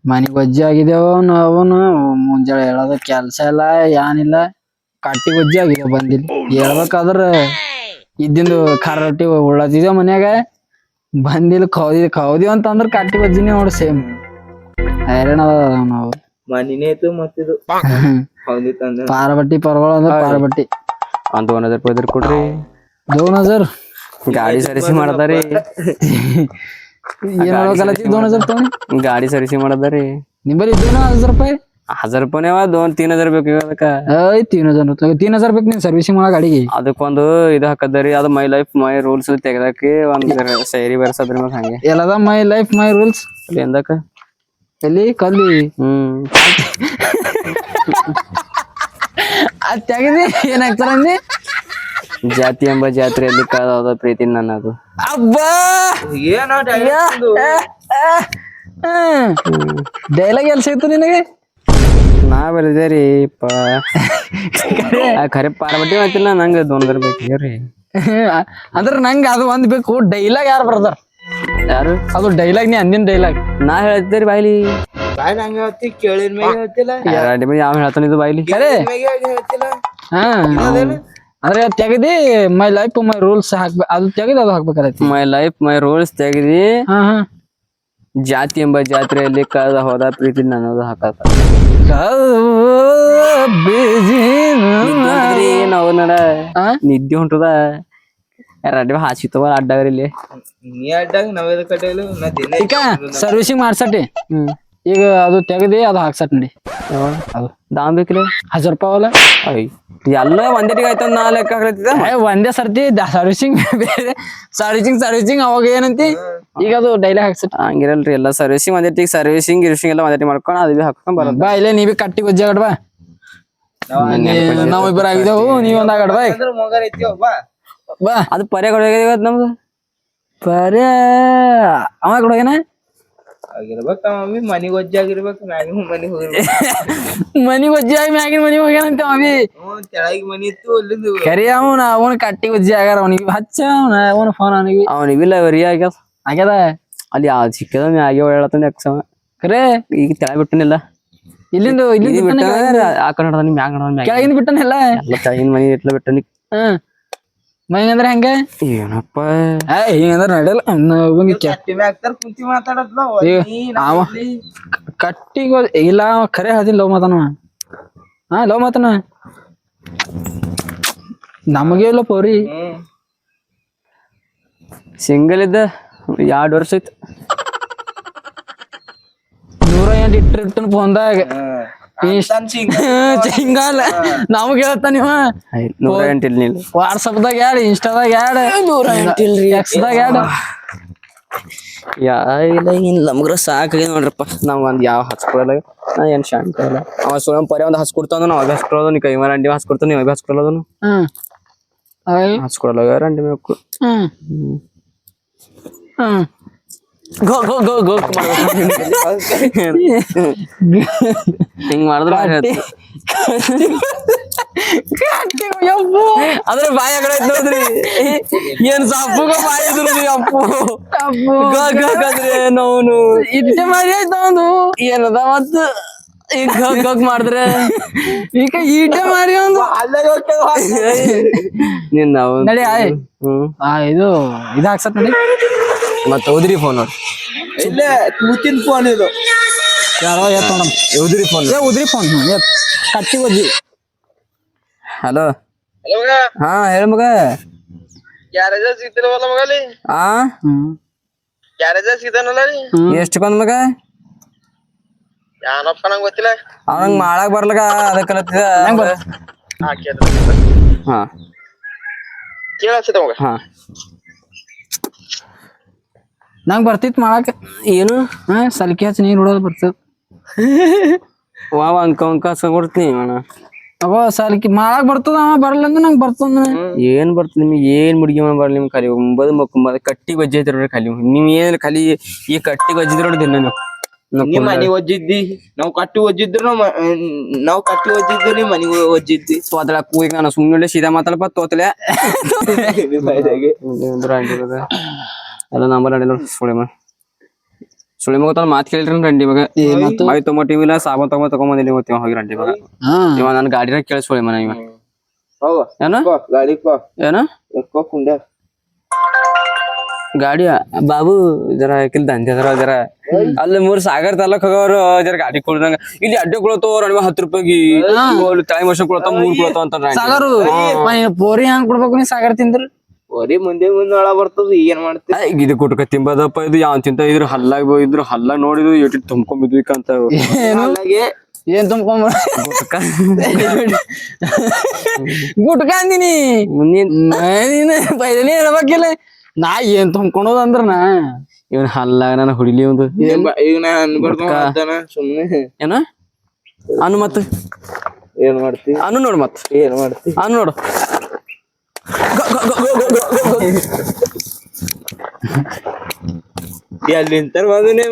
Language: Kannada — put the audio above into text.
ಮನಿಗ್ ವಜ್ಜಿ ಆಗಿದೇವ ನಾವನು ಮುಂಜಾನೆ ಹೇಳೋದ ಕೆಲ್ಸ ಇಲ್ಲ ಏನಿಲ್ಲ ಕಟ್ಟಿ ವಜ್ಜಿ ಆಗಿದೆ ಬಂದಿಲ್ಲ ಹೇಳ್ಬೇಕಾದ್ರ ಇದ್ದಿಂದು ಖಾರ ರೊಟ್ಟಿ ಉಳ್ಳತಿದೇವ ಮನ್ಯಾಗ ಬಂದಿಲ್ಲ ಕೌದಿವ್ ಅಂತಂದ್ರ ಕಟ್ಟಿ ವಜ್ಜಿನೇ ನೋಡು ಸೇಮ್ ಹೈರಾಣ ಅದ ನಾವು ಮನಿನೇ ಇತ್ತು ಮತ್ತಿದು ಪಾರಬಟ್ಟಿ ಪರವಳ ಅಂದ್ರ ಪಾರಬಟ್ಟಿ ಒಂದ್ 1000 ರೂಪಾಯಿ ಇದ್ರ ಕೊಡ್ರಿ 2000 ಗಾಡಿ ಸರ್ವಿಸ್ ಮಾಡದಾರಿ ಏನ್ ಮಾಡ್ಬೇಕಲ್ಲತ್ತಿ 2000 ತಗೊಂಡಿ ಗಾಡಿ ಸರ್ವಿಸ್ ಮಾಡದಾರಿ ನಿಂಬಲ್ಲಿ ಇದ್ದೇನ 1000 ರೂಪಾಯಿ 1000 ರೂಪಾಯಿ 3000 ಬೇಕು ಅದಕ್ಕ 3000 ಬೇಕು ನೀನ್ ಸರ್ವಿಸಿಂಗ್ ಮಾಡೋ ಗಾಡಿಗೆ ಅದಕ್ಕೊಂದು ಇದು ಹಾಕದರಿ ಅದು ಮೈ ಲೈಫ್ ಮೈ ರೂಲ್ಸ್ ತೆಗದಾಕಿ ಒಂದ್ ಸೈರಿ ಬರ್ಸದ್ರಿ ಮತ್ ಹಂಗೆ ಎಲ್ಲದ ಮೈ ಲೈಫ್ ಮೈ ರೂಲ್ಸ್ ಎಂದಕ್ಕ ಎಲ್ಲಿ ಕಲ್ಲಿ ಅದ್ ತೆಗದಿ ಏನಾಗ್ತಾರ ಅಂದಿ ಜಾತಿ ಎಂಬ ಜಾತ್ರೆಯಲ್ಲಿ ಕಾದ ಪ್ರೀತಿ ನನ್ನದು ಅಬ್ಬಾ ಡೈಲಾಗ್ ಎಲ್ ಸಿಗ್ತು ನಿನಗೆ ನಾ ಬೆಳೆದೇರಿ ಖರೆ ಪಾರ್ವಟಿ ಮಾಡ್ತಿಲ್ಲ ನಂಗೆ 2000 ಬೇಕು ಹೇಳ್ರಿ ಅಂದ್ರ ನಂಗ ಅದು ಒಂದ್ ಬೇಕು ಡೈಲಾಗ್ ಯಾರು ಬರ್ತಾರ ಯಾರು ಅದು ಡೈಲಾಗ್ ನೀ ಅಂದಿನ ಡೈಲಾಗ್ ನಾ ಹೇಳ್ತಿದ್ದೀರಿ ಬಾಯ್ಲಿ ಕೇಳಿದ ಮೇಲೆ ಹೇಳ್ತಿಲ್ಲ ಯಾವ ಹೇಳ್ತಾನ ಇದು ಬಾಯ್ಲಿ ಖರೆ ಹೇಳ್ತಿಲ್ಲ ಹಾ ಅಂದ್ರೆ ತೆಗದಿ ಮೈ ಲೈಫ್ ಮೈ ರೂಲ್ಸ್ ಹಾಕ್ಬೇಕು ಅದು ತೆಗದಿ ಅದು ಹಾಕ್ಬೇಕಾರೈತಿ ಮೈ ಲೈಫ್ ಮೈ ರೂಲ್ಸ್ ತೆಗದಿ ಹಾ ಹಾ ಜಾತಿ ಎಂಬ ಜಾತ್ರೆಯಲ್ಲಿ ಕಳೆದ ಹೋದ ಪ್ರೀತಿ ನನ್ನದು ಹಾಕತ್ತ ನಾವು ನಡ ನಿದ್ದೆ ಹೊಂಟದ ರಡ್ಡಿ ಹಾಸಿತವ ಅಡ್ಡಾಗ್ರಿ ನೀ ಅಡ್ಡಾಗ ನಾವೇದ ಕಟ್ಟಲು ನಾ ದಿನ ಈಗ ಸರ್ವಿಸಿಂಗ್ ಮಾಡ್ಸಟ್ಟಿ ಈಗ ಅದು ತೆಗದಿ ಅದು ಹಾಕ್ಸಟ್ ನೋಡಿ ಅದು ದಾಮ್ ಬೇಕ್ರಿ 1000 ರೂಪಾಯಿ ಅವಲ್ಲ ಎಲ್ಲ ಒಂದೇಟಿಗೆ ಆಯ್ತು ನಾ ಲೆಕ್ಕ ಹಾಕ್ಲತ್ತಿದ್ದ ಒಂದೇ ಸರ್ತಿ ಸರ್ವಿಸಿಂಗ್ ಬೇರೆ ಸರ್ವಿಸಿಂಗ್ ಅವಾಗ ಏನಂತಿ ಈಗ ಅದು ಡೈಲಿ ಹಾಕ್ಸಟ್ ಹಂಗಿರಲ್ರಿ ಎಲ್ಲ ಸರ್ವಿಸಿಂಗ್ ಒಂದೇಟಿಗೆ ಸರ್ವಿಸಿಂಗ್ ಎಲ್ಲ ಒಂದೇಟಿ ಮಾಡ್ಕೊಂಡು ಅದು ಹಾಕೊಂಡ್ ಬರೋದು ಬಾ ಇಲ್ಲೇ ನೀವೇ ಕಟ್ಟಿ ಗೊಜ್ಜಿ ಆಗಡ್ ಬಾ ನಾವ್ ಇಬ್ಬರು ಆಗಿದ್ದೆವು ನೀವೊಂದ್ ಆಗಡ್ ಬಾ ಮಗನ ಐತಿವ ಬಾ ಬಾ ಅದು ಪರ್ಯಾಗ ಇವತ್ತು ನಮ್ದು ಪರ್ಯ ಅವ ಕೊಡೋಗೇನ ಆಗಿರ್ಬೇಕ ಮಮ್ಮಿ ಮನಿಗ್ ಒಜ್ಜೆ ಆಗಿರ್ಬೇಕು ಮ್ಯಾಗಿನ ಮನಿಗ್ ಹೋಗಿರ್ಬೇಕು ಮನಿ ಗೊಜ್ಜಿ ಆಗಿ ಮ್ಯಾಗಿನ ಮನಿ ಹೋಗ್ಯಾನಂತ ಅವಿ ತೆಳಗಿ ಮನಿ ಇತ್ತು ಅಲ್ಲಿಂದ ಕರಿ ಅವನ ಕಟ್ಟಿ ಗೊಜ್ಜಿ ಆಗ್ಯಾರ ಅವನಿಗೆ ಹಚ್ಚ ಅವನ ಫೋನ್ ಅವನಿಗಿಲ್ಲ ವರಿ ಆಗ್ಯದ ಅಲ್ಲಿ ಸಿಕ್ಕದ ಮ್ಯಾಗಿ ಹೇಳತ್ತಂದ ಎಕ್ಸಮ ಕರೆ ಈಗ ತೆಳ ಬಿಟ್ಟನಿಲ್ಲ ಇಲ್ಲಿಂದ ಬಿಟ್ಟ ಆ ಕಡೆ ನೋಡ್ದ ಮ್ಯಾಗ ನೋಡ್ದ ಕೆಳಗಿಂದ ಬಿಟ್ಟನೆಲ್ಲ ಎಲ್ಲ ತೆಳಗಿನ ಮನಿ ಇಟ್ಲ ಬಿಟ್ಟನಿ ಮೈ ಅಂದ್ರೆ ಹೆಂಗ ಏನಪ್ಪ ಹಿಂಗಂದ್ರ ನಡೆಯಲ್ಲ ಕಟ್ಟಿ ಮ್ಯಾಗ ಹಾಕ್ತಾರ ಕುಂತಿ ಮಾತಾಡತ್ಲ ಕಟ್ಟಿ ಇಲ್ಲ ಖರೆ ಹೇಳ್ತೀನಿ ಲವ್ ಮಾತಾನ ಹಾ ಲವ್ ಮಾತಾನ ನಮಗೆ ಇಲ್ಲ ಪೋರಿ ಸಿಂಗಲ್ ಇದ್ದ 2 ವರ್ಷ ಐತ್ 108 ಇಟ್ಟಿರ್ತಾನ ಫೋನ್ದಾಗ ಹಿಂಗಲ್ಲ ನಮಗ್ ಹೇಳ್ತಾನ ನೀವ 108 ಇಲ್ಲ ನೀನು ವಾಟ್ಸಪ್ದಾಗ ಯಾಡ್ ಇನ್ಸ್ಟಾದಾಗ ಯಾಡ್ 108 ಇಲ್ರಿ ಎಕ್ಸ್ದಾಗ ಯಾಡ್ ಇಲ್ಲ ಇನ್ ನಮ್ಗ್ರ ಸಾಕಾಗಿ ನೋಡ್ರಪ್ಪ ನಾವ್ ಒಂದ್ ಯಾವ ಹಚ್ಕೊಳಲ್ಲ ನಾ ಏನ್ ಶಾಂತ ಇಲ್ಲ ಅವ ಸುಳಂ ಪರಿ ಒಂದ್ ಹಚ್ಕೊಡ್ತಾನ ನಾವ್ ಹಚ್ಕೊಳೋದು ನೀ ಕೈ ಮೇಲೆ ಅಂಡಿ ಹಚ್ಕೊಡ್ತಾನ ನೀವ್ ಹಚ್ಕೊಳೋದನು ಹಚ್ಕೊಳಲ್ಲ ರಂಡಿ ಬೇಕು ಗೋ ಗೋ ಗೋ ಗೋ ಹಿಂಗ್ ಮಾಡಿದ್ರ ಅದ್ರ ಬಾಯ ಕಡೆ ನೋಡ್ರಿ ಏನ್ ಸಪ್ಪುಗ ಬಾಯ ಇದ್ರಿ ಅಪ್ಪು ಗಾದ್ರೆ ನೋನು ಇಟ್ಟೆ ಮಾಡಿ ಆಯ್ತ ಅವನು ಏನದ ಮತ್ತ ಈಗ ಗಗ್ ಮಾಡಿದ್ರೆ ಈಗ ಈಟೆ ಮಾಡಿ ಒಂದು ನೀನ್ ನಾವು ನಡಿ ಇದು ಹಾಕ್ಸತ್ ನಡಿ ಮತ್ತ ಉದ್ರಿ ಫೋನ್ ನೋಡಿ ಇಲ್ಲ ಕೂತಿನ ಫೋನ್ ಇದು ಯಾರೋ ಎತ್ತ ನೋಡಮ್ ಉದ್ರಿ ಫೋನ್ ಉದ್ರಿ ಫೋನ್ ಕಟ್ಟಿ ಗೊಜ್ಜಿ ಹಲೋ ಹಾ ಹೇಳ ಮಗ ಗ್ಯಾರೇಜ್ ಸಿಗ್ತಿರವಲ್ಲ ಮಗಲಿ ಆ ಗ್ಯಾರೇಜ್ ಸಿಗ್ತಾನಲ್ಲ ರೀ ಎಷ್ಟಕ್ಕೊಂದ್ ಮಗ ಯಾನಪ್ಪ ನಂಗೆ ಗೊತ್ತಿಲ್ಲ ಅವನಂಗ್ ಮಾಡಕ್ ಬರ್ಲಕ ಅದಕ್ಕಲತ್ತಿದ ಹಾ ಕೇಳಿಸ್ತ ಮಗ ಹಾ ನಂಗ್ ಬರ್ತಿತ್ ಮಾಡಾಕ ಏನು ಸಲಿಕೆ ಹಚ್ಚಿ ನೀರ್ ಹೊಡೋದು ಬರ್ತದ ವಾವ ಅಂಕ ಕೊಡ್ತೀನಿ ಅಣ್ಣ ಅವ ಸಲಿಕೆ ಮಾಡಾಕ್ ಬರ್ತದ ಅವ ಬರಲ್ಲ ಅಂದ್ರೆ ನಂಗೆ ಬರ್ತದ ಏನ್ ಬರ್ತದ ನಿಮ್ಗೆ ಏನ್ ಮುಡ್ಗಿ ಬರ್ಲಿ ನಿಮ್ ಖಾಲಿ ಒಂಬದು ಮಕ್ಕೊಂಬದ ಕಟ್ಟಿ ಗೊಜ್ಜಿ ಐತಿ ಖಾಲಿ ನೀವ್ ಏನ್ ಖಾಲಿ ಈ ಕಟ್ಟಿ ಗೊಜ್ಜಿದ್ರ ನೋಡಿದ್ರಿ ನಾನು ನೀವ್ ಮನಿ ಒಜ್ಜಿದ್ದಿ ನಾವ್ ಕಟ್ಟಿ ಒಜ್ಜಿದ್ರು ನಾವ್ ಕಟ್ಟಿ ಒಜ್ಜಿದ್ರಿ ಮನಿ ಒಜ್ಜಿದ್ದಿ ತೋತಲ ಕೂಗಿ ನಾನು ಸುಮ್ಮನೆ ಸೀದಾ ಮಾತಾಡಪ್ಪ ತೋತಲೆ ಎಲ್ಲ ನಂಬರ್ ಅಡಿಲ್ಲ ಸುಳೆ ಸುಳಿ ಮಗ ತನ್ನ ಮಾತ್ ಕೇಳಿರಿ ರಂಡಿ ಮಗ ಏನಾತು? ಮೈ ತೊಗೊಂಬಿಲ್ಲ ಸಾಬನ್ ತಗೊಂಬಂದಿಲ್ಲ ಇವತ್ತು ಹೋಗಿ ರಂಡಿ ಮಗ ಹಾ ಇವ ನನ್ನ ಗಾಡಿನ ಕೇಳಿ ಸುಳಿ ಮನ ಇವ ಹೋಗ ಏನ ಗಾಡಿ ಏನ ಕುಂಡ್ಯ ಗಾಡಿ ಬಾಬು ಜರ ಯಾಕಿಲ್ ದಂಧೆ ಅದ್ರ ಜರ ಅಲ್ಲಿ 3 ಸಾಗರ್ ತಾಲೂಕ್ ಹೋಗೋರು ಜರ ಗಾಡಿ ಕೊಡ್ದಂಗ ಇಲ್ಲಿ ಅಡ್ಡೆ ಕೊಳತೋ 10 ರೂಪಾಯಿ ಟೈಮ್ ವರ್ಷ ಕೊಳತಾವ 3 ಕೊಳತಾವ ಅಂತ ಸಾಗರು ಪೋರಿ ಹಂಗ್ ಕೊಡ್ಬೇಕು ನೀ ಸಾಗರ್ ತಿಂದ್ರ ಬರೀ ಮುಂದೆ ಒಳ ಬರ್ತದ ಏನ್ ಮಾಡ್ತಿ ಇದು ಕುಟ್ಕ ತಿಂಬದಪ್ಪ ಇದು ಯಾವ ತಿಂತ ಇದ್ರ ಹಲ್ಲಾಗ ನೋಡಿದ್ರು ಎಟ್ಟು ತುಂಬ್ಕೊಂಬಿದ್ವಿಕಂತ ಹಾಗೆ ಏನ್ ತುಂಬ್ಕೊಂಬ ಗುಟ್ಕ ಗುಟ್ಕ ಅಂದಿನಿ ನೀನ್ ಪೈದನೇ ಹೇಳ್ಬೇಕಿಲ್ಲ ನಾ ಏನ್ ತುಂಬ್ಕೊಳೋದು ಅಂದ್ರನ ಇವನ್ ಹಲ್ಲಾಗ ನಾನು ಹುಡಿಲಿ ಒಂದು ಈಗ ನಾ ಅನ್ಬಾರ್ದು ಸುಮ್ನೆ ಏನ ಅನು ಮತ್ ಏನ್ ಮಾಡ್ತಿ ಅನು ನೋಡು ಮತ್ ಏನ್ ಮಾಡ್ತಿ ಅನು ನೋಡು ಅಲ್ಲಿ ನಿಂತಾರ ಬಂದನೇ